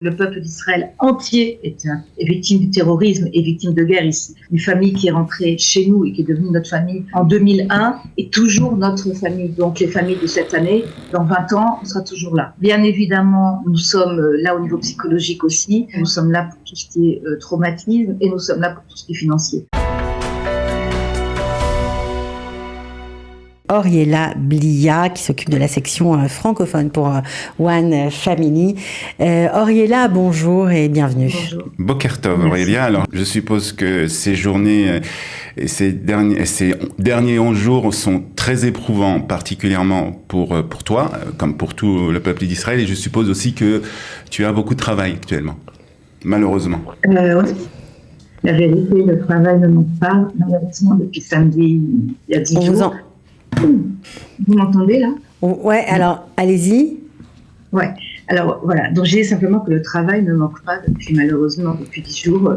Le peuple d'Israël entier est victime du terrorisme, est victime de guerre ici. Une famille qui est rentrée chez nous et qui est devenue notre famille en 2001 est toujours notre famille. Donc les familles de cette année, dans 20 ans, on sera toujours là. Bien évidemment, nous sommes là au niveau psychologique aussi. Nous sommes là pour tout ce qui est traumatisme et nous sommes là pour tout ce qui est financier. Oriella Blia, qui s'occupe de la section francophone pour One Family. Oriella, bonjour et bienvenue. Bonjour. Boker Tov, Oriella. Alors, je suppose que ces journées et ces derniers 11 jours sont très éprouvants, particulièrement pour toi, comme pour tout le peuple d'Israël. Et je suppose aussi que tu as beaucoup de travail actuellement, malheureusement. Oui. La vérité, le travail ne manque pas. Malheureusement, depuis samedi, il y a 10 jours. Vous m'entendez là? Ouais, alors allez-y. Ouais, alors voilà, donc j'ai simplement que le travail ne manque pas depuis 10 jours,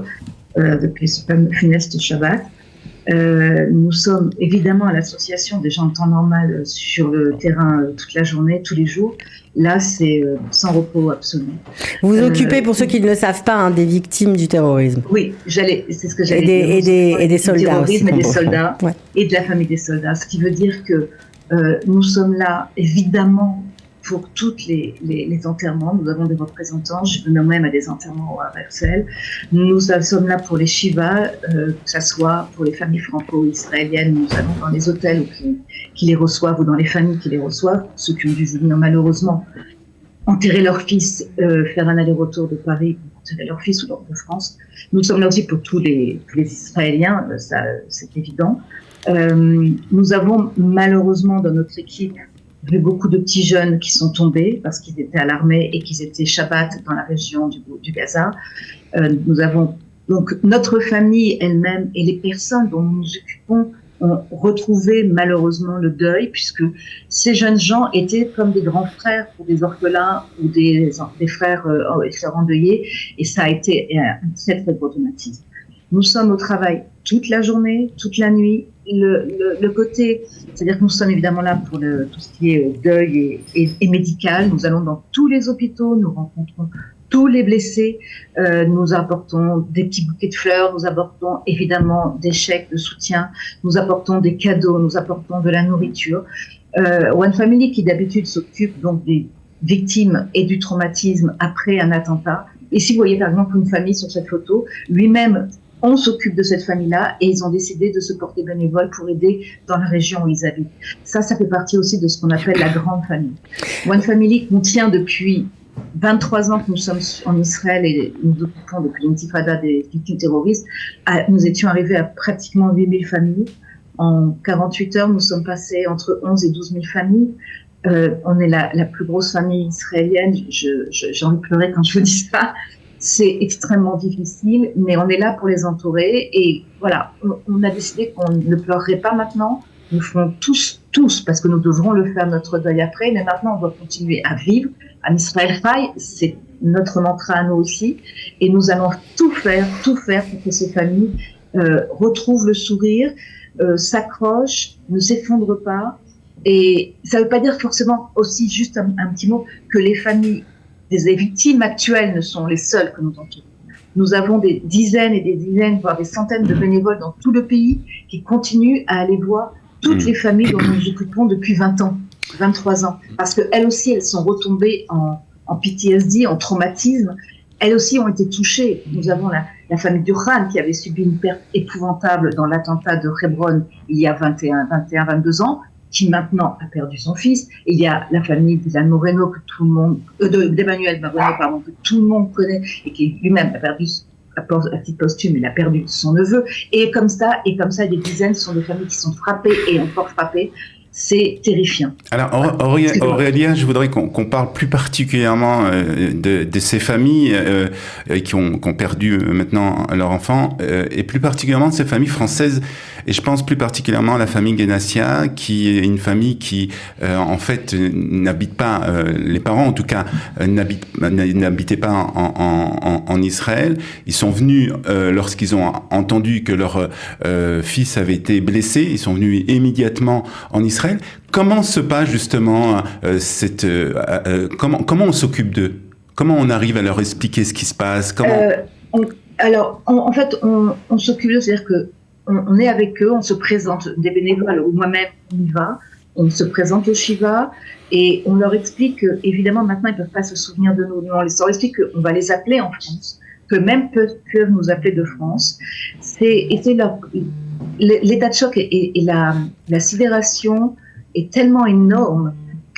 depuis ce funeste Shabbat. Nous sommes évidemment à l'association des gens en temps normal sur le terrain toute la journée, tous les jours. Là, c'est sans repos absolu. Vous vous occupez, pour ceux qui ne le savent pas, des victimes du terrorisme. Oui, c'est ce que j'allais dire. Et des soldats aussi. Et des soldats, ouais. Et de la famille des soldats. Ce qui veut dire que nous sommes là, évidemment, pour toutes les enterrements. Nous avons des représentants, je vais même à des enterrements à Herzl. Nous sommes là pour les shivas, que ce soit pour les familles franco-israéliennes. Nous allons dans les hôtels qui les reçoivent ou dans les familles qui les reçoivent, ceux qui ont dû venir malheureusement enterrer leur fils, faire un aller-retour de Paris pour enterrer leur fils ou de France. Nous sommes là aussi pour tous les Israéliens, ça c'est évident. Nous avons malheureusement dans notre équipe vu beaucoup de petits jeunes qui sont tombés parce qu'ils étaient à l'armée et qu'ils étaient Shabbat dans la région du Gaza. Nous avons donc notre famille elle-même et les personnes dont nous nous occupons ont retrouvé malheureusement le deuil, puisque ces jeunes gens étaient comme des grands frères pour des orphelins ou des frères endeuillés, et ça a été un très très gros traumatisme. Nous sommes au travail toute la journée, toute la nuit. Le côté, c'est-à-dire que nous sommes évidemment là pour tout ce qui est deuil et médical. Nous allons dans tous les hôpitaux, nous rencontrons tous les blessés, nous apportons des petits bouquets de fleurs, nous apportons évidemment des chèques de soutien, nous apportons des cadeaux, nous apportons de la nourriture. One Family, qui d'habitude s'occupe donc des victimes et du traumatisme après un attentat. Et si vous voyez par exemple une famille sur cette photo, lui-même, on s'occupe de cette famille-là et ils ont décidé de se porter bénévole pour aider dans la région où ils habitent. Ça fait partie aussi de ce qu'on appelle la grande famille. One Family contient depuis 23 ans que nous sommes en Israël et nous occupons depuis l'intifada des victimes terroristes. Nous étions arrivés à pratiquement 8000 familles. En 48 heures, nous sommes passés entre 11 et 12 000 familles. On est la plus grosse famille israélienne. J'ai envie de pleurer quand je vous dis ça. C'est extrêmement difficile, mais on est là pour les entourer. Et voilà, on a décidé qu'on ne pleurerait pas maintenant. Nous ferons tous, parce que nous devrons le faire notre deuil après, mais maintenant on doit continuer à vivre. À Israël Chai, c'est notre mantra à nous aussi. Et nous allons tout faire pour que ces familles retrouvent le sourire, s'accrochent, ne s'effondrent pas. Et ça ne veut pas dire forcément aussi, juste un petit mot, que les familles des victimes actuelles ne sont les seules que nous entourons. Nous avons des dizaines et des dizaines, voire des centaines de bénévoles dans tout le pays qui continuent à aller voir toutes les familles dont nous nous occupons depuis 20 ans, 23 ans. Parce qu'elles aussi, elles sont retombées en PTSD, en traumatisme. Elles aussi ont été touchées. Nous avons la famille du Khan qui avait subi une perte épouvantable dans l'attentat de Hebron il y a 22 ans, qui maintenant a perdu son fils. Et il y a la famille d'Ilan Moreno, que tout le monde, d'Emmanuel Moreno, pardon, que tout le monde connaît, et qui lui-même a perdu, à titre posthume, il a perdu son neveu. Et comme ça, des dizaines sont des familles qui sont frappées et encore frappées. C'est terrifiant. Alors, Aurélia, je voudrais qu'on parle plus particulièrement de ces familles qui ont perdu maintenant leur enfant, et plus particulièrement de ces familles françaises. Et je pense plus particulièrement à la famille Guénassia, qui est une famille qui, en fait, n'habite pas, les parents en tout cas, n'habitaient pas en Israël. Ils sont venus, lorsqu'ils ont entendu que leur fils avait été blessé, ils sont venus immédiatement en Israël. Comment se passe justement comment on s'occupe d'eux? Comment on arrive à leur expliquer ce qui se passe? En fait, on s'occupe, c'est-à-dire que on est avec eux, on se présente, des bénévoles ou moi-même, on y va, on se présente au Shiva et on leur explique que, évidemment, maintenant, ils ne peuvent pas se souvenir de nous. On leur explique qu'on va les appeler en France, que même peuvent nous appeler de France. L'état de choc et la sidération est tellement énorme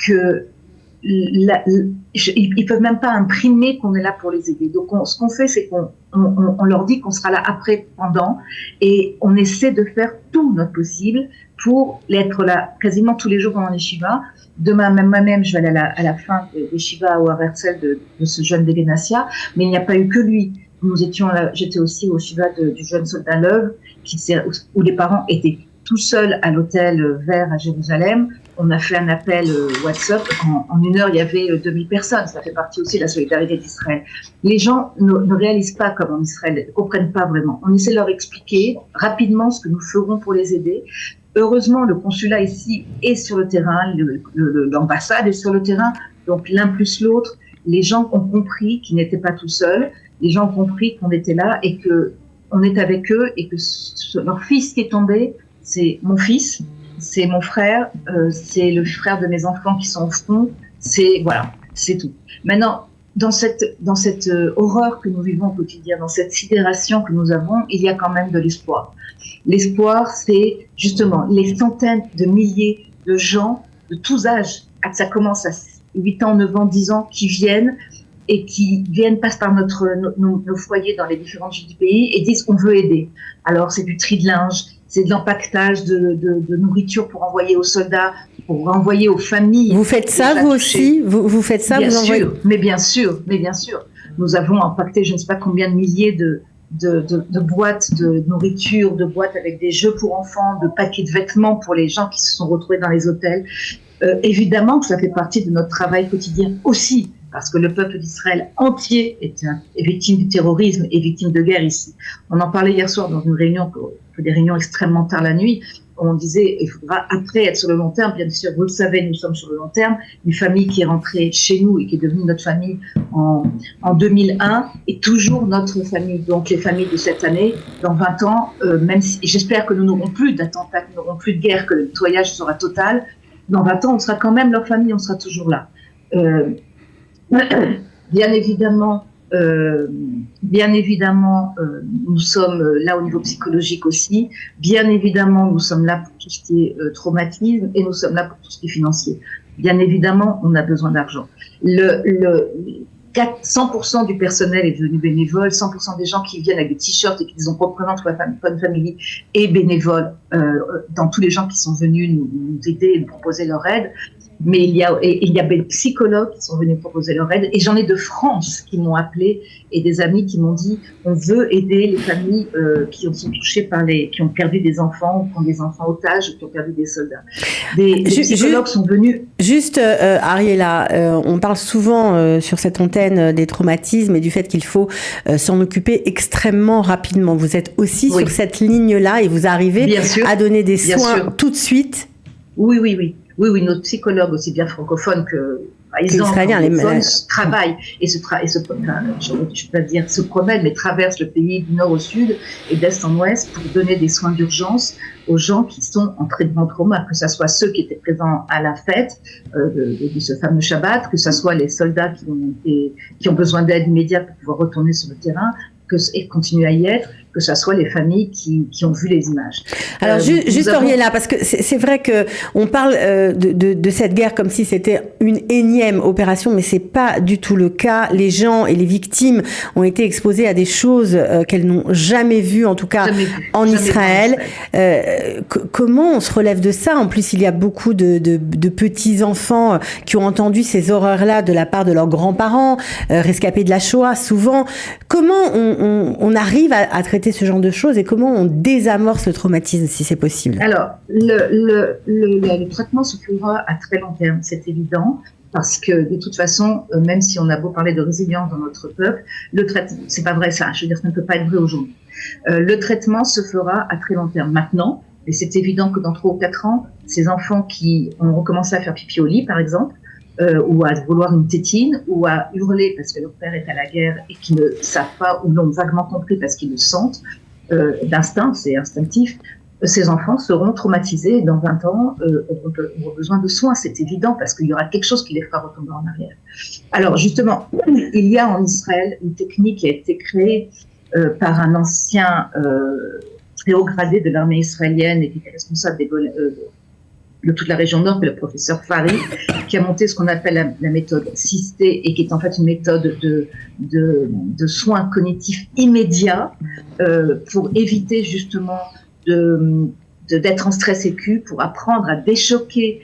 que ils peuvent même pas imprimer qu'on est là pour les aider. Donc, ce qu'on fait, c'est qu'on leur dit qu'on sera là après, pendant, et on essaie de faire tout notre possible pour être là quasiment tous les jours pendant les Shivas. Demain, moi-même, je vais aller à la fin des Shivas au Herzl de ce jeune Degenassia, mais il n'y a pas eu que lui. J'étais aussi au Shiva du jeune soldat Love, où les parents étaient tout seuls à l'hôtel Vert à Jérusalem. On a fait un appel WhatsApp. En 1 heure, il y avait 2000 personnes. Ça fait partie aussi de la solidarité d'Israël. Les gens ne réalisent pas comme en Israël, ne comprennent pas vraiment. On essaie de leur expliquer rapidement ce que nous ferons pour les aider. Heureusement, le consulat ici est sur le terrain, l'ambassade est sur le terrain, donc l'un plus l'autre. Les gens ont compris qu'ils n'étaient pas tout seuls. Les gens ont compris qu'on était là et qu'on est avec eux et que leur fils qui est tombé, c'est mon fils. C'est mon frère, c'est le frère de mes enfants qui sont au front, c'est tout. Maintenant, dans cette horreur que nous vivons au quotidien, dans cette sidération que nous avons, il y a quand même de l'espoir. L'espoir, c'est justement les centaines de milliers de gens de tous âges, ça commence à 8 ans, 9 ans, 10 ans, qui viennent passent par nos foyers dans les différentes villes du pays et disent on veut aider. Alors c'est du tri de linge, c'est de l'empaquetage de nourriture pour envoyer aux soldats, pour envoyer aux familles. Vous faites ça, vous aussi? Vous faites ça? Bien sûr, mais bien sûr. Nous avons empaqueté je ne sais pas combien de milliers de boîtes de nourriture, de boîtes avec des jeux pour enfants, de paquets de vêtements pour les gens qui se sont retrouvés dans les hôtels. Évidemment que ça fait partie de notre travail quotidien aussi, parce que le peuple d'Israël entier est victime du terrorisme et victime de guerre ici. On en parlait hier soir dans une réunion, des réunions extrêmement tard la nuit, où on disait il faudra après être sur le long terme. Bien sûr, vous le savez, nous sommes sur le long terme. Une famille qui est rentrée chez nous et qui est devenue notre famille en 2001 est toujours notre famille. Donc les familles de cette année, dans 20 ans, même si j'espère que nous n'aurons plus d'attentats, que nous n'aurons plus de guerre, que le nettoyage sera total, dans 20 ans, on sera quand même leur famille, on sera toujours là. Bien évidemment, nous sommes là au niveau psychologique aussi. Bien évidemment, nous sommes là pour tout ce qui est traumatisme et nous sommes là pour tout ce qui est financier. Bien évidemment, on a besoin d'argent. 100% du personnel est devenu bénévole, 100% des gens qui viennent avec des t-shirts et qui disent on représente Fun Family est bénévole dans tous les gens qui sont venus nous aider et nous proposer leur aide. Mais il y a des psychologues qui sont venus proposer leur aide et j'en ai de France qui m'ont appelé et des amis qui m'ont dit on veut aider les familles qui sont touchées qui ont perdu des enfants, ou qui ont des enfants otages, ou qui ont perdu des soldats. Des psychologues sont venus. Juste Ariella, on parle souvent sur cette antenne des traumatismes et du fait qu'il faut s'en occuper extrêmement rapidement. Vous êtes aussi sur cette ligne-là et vous arrivez à donner des soins tout de suite. Oui, notre psychologue, aussi bien francophone que israélien, travaille et se promène, mais traverse le pays du nord au sud et d'est en ouest pour donner des soins d'urgence aux gens qui sont en traitement trauma, que ce soit ceux qui étaient présents à la fête de ce fameux Shabbat, que ce soit les soldats qui ont besoin d'aide immédiate pour pouvoir retourner sur le terrain, et continuer à y être, que ce soit les familles qui ont vu les images. Alors juste Oriella, parce que c'est vrai que on parle de cette guerre comme si c'était une énième opération, mais c'est pas du tout le cas. Les gens et les victimes ont été exposés à des choses qu'elles n'ont jamais vues, en tout cas en Israël. Comment on se relève de ça? En plus, il y a beaucoup de petits enfants qui ont entendu ces horreurs-là de la part de leurs grands-parents, rescapés de la Shoah, souvent. Comment on arrive à traiter ce genre de choses et comment on désamorce le traumatisme, si c'est possible? Alors, le traitement se fera à très long terme, c'est évident, parce que de toute façon, même si on a beau parler de résilience dans notre peuple, le traitement, c'est pas vrai ça, je veux dire, ça ne peut pas être vrai aujourd'hui. Le traitement se fera à très long terme. Maintenant, et c'est évident que dans 3 ou 4 ans, ces enfants qui ont recommencé à faire pipi au lit, par exemple, ou à vouloir une tétine, ou à hurler parce que leur père est à la guerre et qu'ils ne savent pas ou l'ont vaguement compris parce qu'ils le sentent, d'instinct, c'est instinctif, ces enfants seront traumatisés et dans 20 ans auront besoin de soins, c'est évident, parce qu'il y aura quelque chose qui les fera retomber en arrière. Alors justement, il y a en Israël une technique qui a été créée par un ancien très haut gradé de l'armée israélienne et qui était responsable de toute la région nord, le professeur Fari, qui a monté ce qu'on appelle la méthode SIST et qui est en fait une méthode de soins cognitifs immédiats pour éviter justement d'être en stress aigu, pour apprendre à déchoquer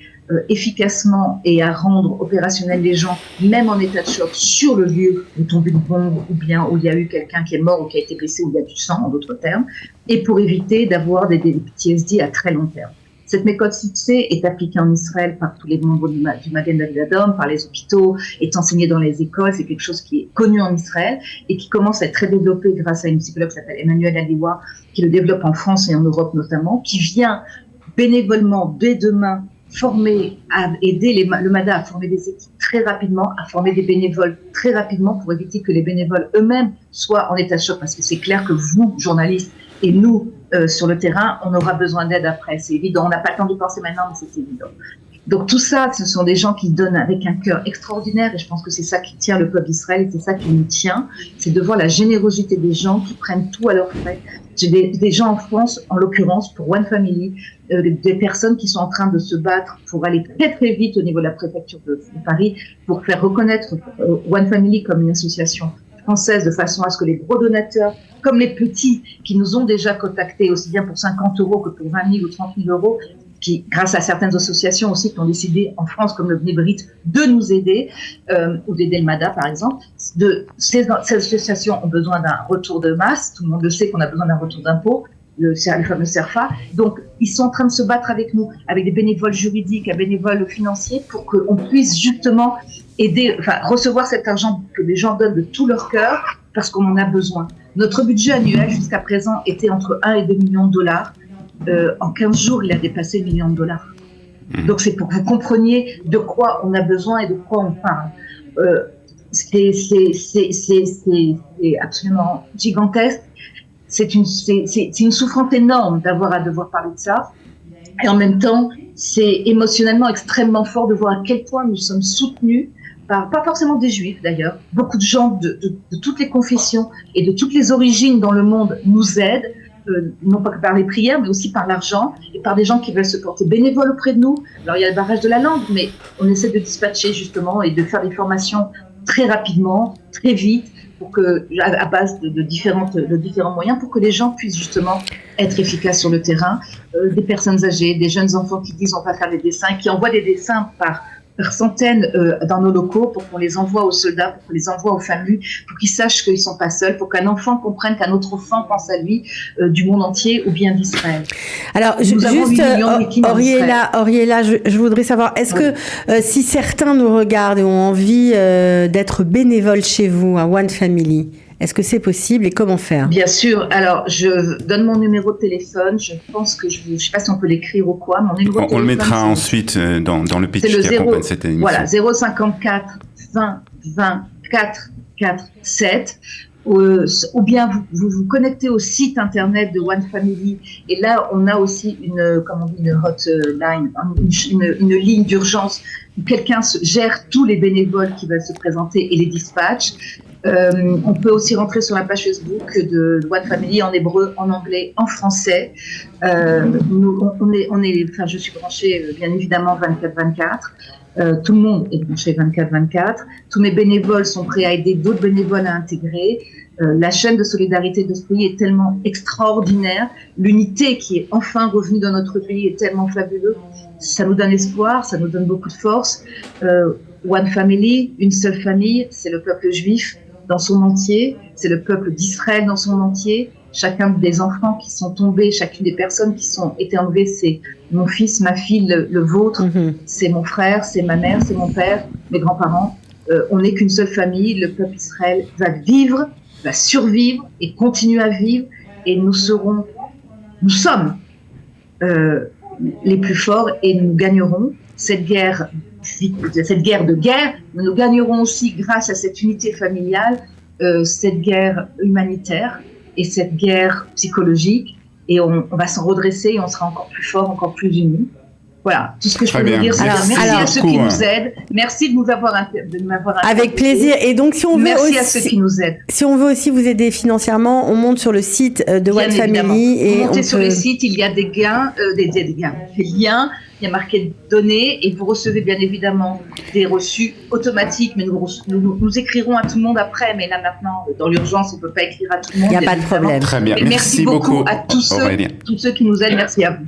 efficacement et à rendre opérationnels les gens, même en état de choc, sur le lieu où tombe une bombe ou bien où il y a eu quelqu'un qui est mort ou qui a été blessé, où il y a du sang, en d'autres termes, et pour éviter d'avoir des PTSD à très long terme. Cette méthode SITSE est appliquée en Israël par tous les membres du Magen David Adom, par les hôpitaux, est enseignée dans les écoles. C'est quelque chose qui est connu en Israël et qui commence à être très développé grâce à une psychologue qui s'appelle Emmanuelle Aliwa, qui le développe en France et en Europe notamment, qui vient bénévolement dès demain former, à aider le MADA à former des équipes très rapidement, à former des bénévoles très rapidement pour éviter que les bénévoles eux-mêmes soient en état de choc, parce que c'est clair que vous, journalistes, et nous, sur le terrain, on aura besoin d'aide après, c'est évident. On n'a pas le temps de penser maintenant, mais c'est évident. Donc tout ça, ce sont des gens qui donnent avec un cœur extraordinaire, et je pense que c'est ça qui tient le peuple d'Israël, et c'est ça qui nous tient, c'est de voir la générosité des gens qui prennent tout à leurs frais. J'ai des gens en France, en l'occurrence, pour One Family, des personnes qui sont en train de se battre pour aller très très vite au niveau de la préfecture de Paris, pour faire reconnaître One Family comme une association française, de façon à ce que les gros donateurs, comme les petits, qui nous ont déjà contactés, aussi bien pour 50 € que pour 20 000 ou 30 000 €, qui, grâce à certaines associations aussi, qui ont décidé en France, comme le Bnei Brit, de nous aider, ou d'aider le MADA par exemple. Ces associations ont besoin d'un retour de masse, tout le monde le sait qu'on a besoin d'un retour d'impôt, le fameux CERFA. Donc, ils sont en train de se battre avec nous, avec des bénévoles juridiques, des bénévoles financiers, pour qu'on puisse justement aider, recevoir cet argent que les gens donnent de tout leur cœur, parce qu'on en a besoin. Notre budget annuel, jusqu'à présent, était entre 1 et 2 millions de dollars. En 15 jours, il a dépassé $1 million. Donc, c'est pour que vous compreniez de quoi on a besoin et de quoi on parle. C'est absolument gigantesque. C'est une souffrance énorme d'avoir à devoir parler de ça. Et en même temps, c'est émotionnellement extrêmement fort de voir à quel point nous sommes soutenus par, pas forcément des juifs d'ailleurs, beaucoup de gens de toutes les confessions et de toutes les origines dans le monde nous aident, non pas que par les prières, mais aussi par l'argent et par des gens qui veulent se porter bénévoles auprès de nous. Alors il y a le barrage de la langue, mais on essaie de dispatcher justement et de faire des formations très rapidement, très vite, pour que, à base de différents moyens, pour que les gens puissent justement être efficaces sur le terrain. Des personnes âgées, des jeunes enfants qui disent on va faire des dessins, qui envoient des dessins par centaines dans nos locaux pour qu'on les envoie aux soldats, pour qu'on les envoie aux familles, pour qu'ils sachent qu'ils ne sont pas seuls, pour qu'un enfant comprenne qu'un autre enfant pense à lui du monde entier ou bien d'Israël. Alors, juste, Oriella, je voudrais savoir, est-ce que si certains nous regardent et ont envie d'être bénévoles chez vous, à One Family, est-ce que c'est possible et comment faire? Bien sûr. Alors, je donne mon numéro de téléphone. Je pense que je ne sais pas si on peut l'écrire ou quoi. Mon numéro de téléphone, on le mettra ensuite dans le pitch qui accompagne cette émission. Voilà, 054 20 20 4 4 7. Ou bien vous vous connectez au site internet de One Family. Et là, on a aussi une hotline, une ligne d'urgence où quelqu'un gère tous les bénévoles qui veulent se présenter et les dispatche. On peut aussi rentrer sur la page Facebook de One Family en hébreu, en anglais, en français. Je suis branchée bien évidemment 24/24. Tout le monde est branché 24/24. Tous mes bénévoles sont prêts à aider d'autres bénévoles à intégrer. La chaîne de solidarité de ce pays est tellement extraordinaire. L'unité qui est enfin revenue dans notre pays est tellement fabuleuse. Ça nous donne espoir, ça nous donne beaucoup de force. One Family, une seule famille, c'est le peuple juif dans son entier, c'est le peuple d'Israël dans son entier. Chacun des enfants qui sont tombés, chacune des personnes qui sont été enlevées, c'est mon fils, ma fille, le vôtre, c'est mon frère, c'est ma mère, c'est mon père, mes grands-parents. On n'est qu'une seule famille, le peuple d'Israël va vivre, va survivre et continue à vivre, et nous sommes les plus forts et nous gagnerons. cette guerre de guerre, mais nous gagnerons aussi, grâce à cette unité familiale, cette guerre humanitaire et cette guerre psychologique, et on va s'en redresser et on sera encore plus fort, encore plus unis. Voilà, tout ce que je peux vous dire, c'est merci à ceux qui nous aident. Merci de nous avoir avec plaisir. Et donc, si on veut merci à ceux qui nous aident. Si on veut aussi vous aider financièrement, on monte sur le site de One Family. Et montez sur le site, il y a des gains, des liens. Il y a marqué donner et vous recevez bien évidemment des reçus automatiques, mais nous écrirons à tout le monde après. Mais là maintenant, dans l'urgence, on ne peut pas écrire à tout le monde. Il n'y a pas de problème. Très bien. Merci beaucoup à tous ceux qui nous aident. Merci à vous.